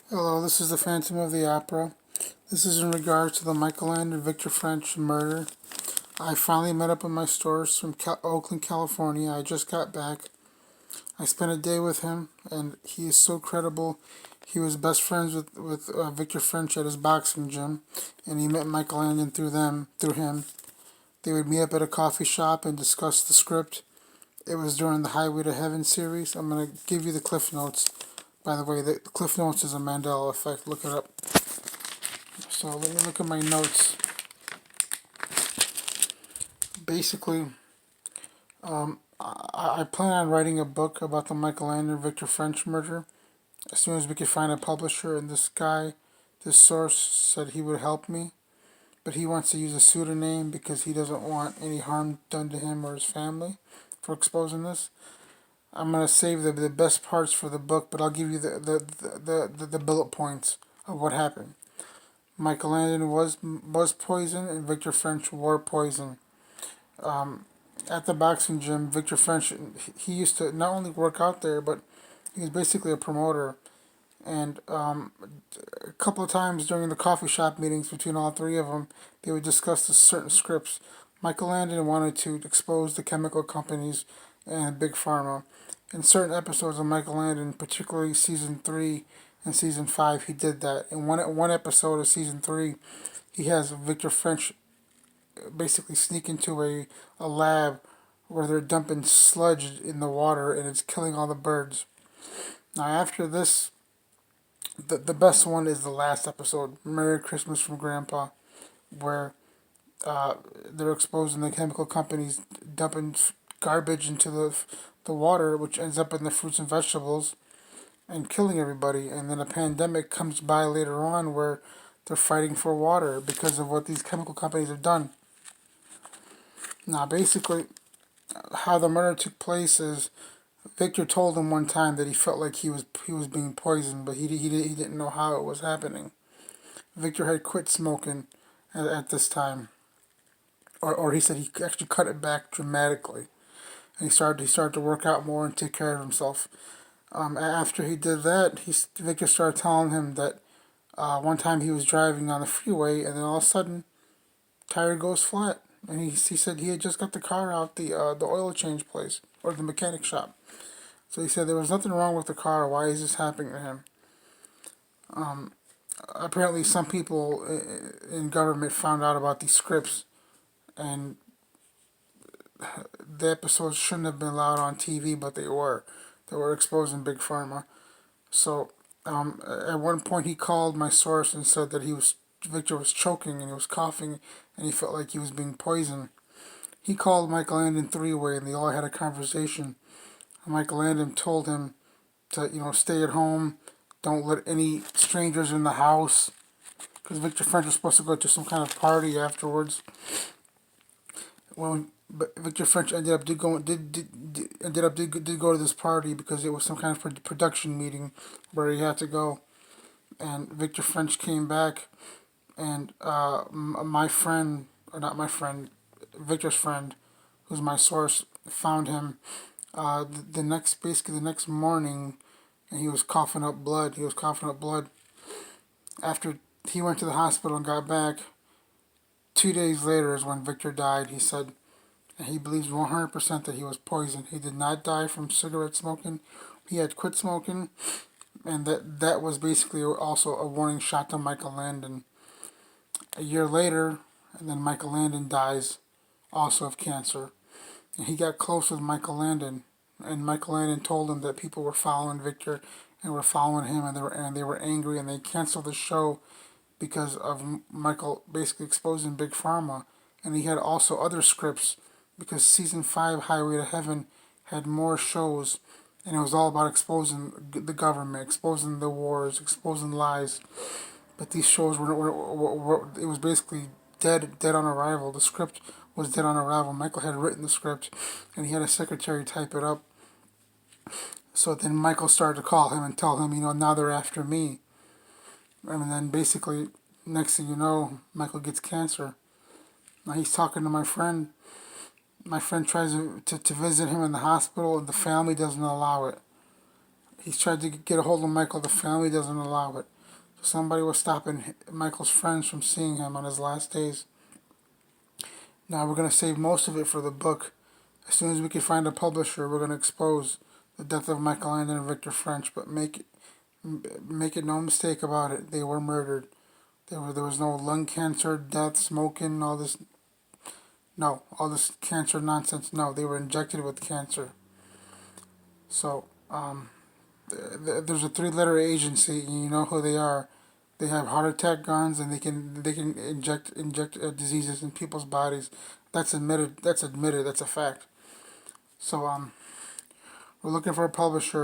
Hello, this is the Phantom of the Opera. This is in regards to the Michael Landon and Victor French murder. I finally met up with my source from Oakland, California. I just got back. I spent a day with him, and he is so credible. He was best friends with Victor French at his boxing gym, and he met Michael Landon through him. They would meet up at a coffee shop and discuss the script. It was during the Highway to Heaven series. I'm going to give you the Cliff Notes. By the way, the Cliff Notes is a Mandela effect. Look it up. So let me look at my notes. Basically, I plan on writing a book about the Michael Landon Victor French murder as soon as we could find a publisher. And this source said he would help me, but he wants to use a pseudonym because he doesn't want any harm done to him or his family for exposing this. I'm gonna save the best parts for the book, but I'll give you the bullet points of what happened. Michael Landon was poisoned, and Victor French wore poison. At the boxing gym, Victor French, he used to not only work out there, but he was basically a promoter. And a couple of times during the coffee shop meetings between all three of them, they would discuss the certain scripts. Michael Landon wanted to expose the chemical companies and Big Pharma. In certain episodes of Michael Landon, particularly season 3 and season 5, he did that. In one episode of season 3, he has Victor French basically sneak into a lab where they're dumping sludge in the water and it's killing all the birds. Now, after this, the best one is the last episode, Merry Christmas from Grandpa, where they're exposing the chemical companies dumping garbage into the water, which ends up in the fruits and vegetables and killing everybody. And then a pandemic comes by later on where they're fighting for water because of what these chemical companies have done. Now, basically, how the murder took place is Victor told him one time that he felt like he was being poisoned, but he didn't know how it was happening. Victor had quit smoking at this time, or he said he actually cut it back dramatically, and he started to work out more and take care of himself. After he did that, Victor started telling him that one time he was driving on the freeway, and then all of a sudden, tire goes flat, and he said he had just got the car out the oil change place or the mechanic shop. So he said there was nothing wrong with the car. Why is this happening to him? Apparently, some people in government found out about these scripts, and the episodes shouldn't have been allowed on TV, but they were. They were exposing Big Pharma. So at one point, he called my source and said that Victor was choking and he was coughing, and he felt like he was being poisoned. He called Michael Landon three-way, and they all had a conversation. Michael Landon told him to stay at home, don't let any strangers in the house, because Victor French was supposed to go to some kind of party afterwards. But Victor French did go to this party because it was some kind of production meeting where he had to go. And Victor French came back, and my friend, or not my friend, Victor's friend, who's my source, found him basically the next morning, and he was coughing up blood. He was coughing up blood. After he went to the hospital and got back, 2 days later is when Victor died. He said he believes 100% that he was poisoned. He did not die from cigarette smoking. He had quit smoking, and that was basically also a warning shot to Michael Landon. A year later, and then Michael Landon dies also of cancer. And he got close with Michael Landon, and Michael Landon told him that people were following Victor and were following him, and they were angry, and they canceled the show because of Michael basically exposing Big Pharma. And he had also other scripts because season 5 Highway to Heaven had more shows, and it was all about exposing the government, exposing the wars, exposing lies. But these shows were it was basically dead on arrival. The script was dead on arrival. Michael had written the script, and he had a secretary type it up. So then Michael started to call him and tell him, now they're after me. And then basically, next thing you know, Michael gets cancer. Now he's talking to my friend. My friend tries to visit him in the hospital, and the family doesn't allow it. He's tried to get a hold of Michael. The family doesn't allow it. Somebody was stopping Michael's friends from seeing him on his last days. Now we're going to save most of it for the book. As soon as we can find a publisher, we're going to expose the death of Michael Landon and Victor French. But make it no mistake about it, they were murdered. There was no lung cancer, death, smoking, all this. No, all this cancer nonsense. No, they were injected with cancer. So there's a three-letter agency, and you know who they are. They have heart attack guns, and they can inject diseases in people's bodies. That's admitted. That's admitted. That's a fact. So we're looking for a publisher.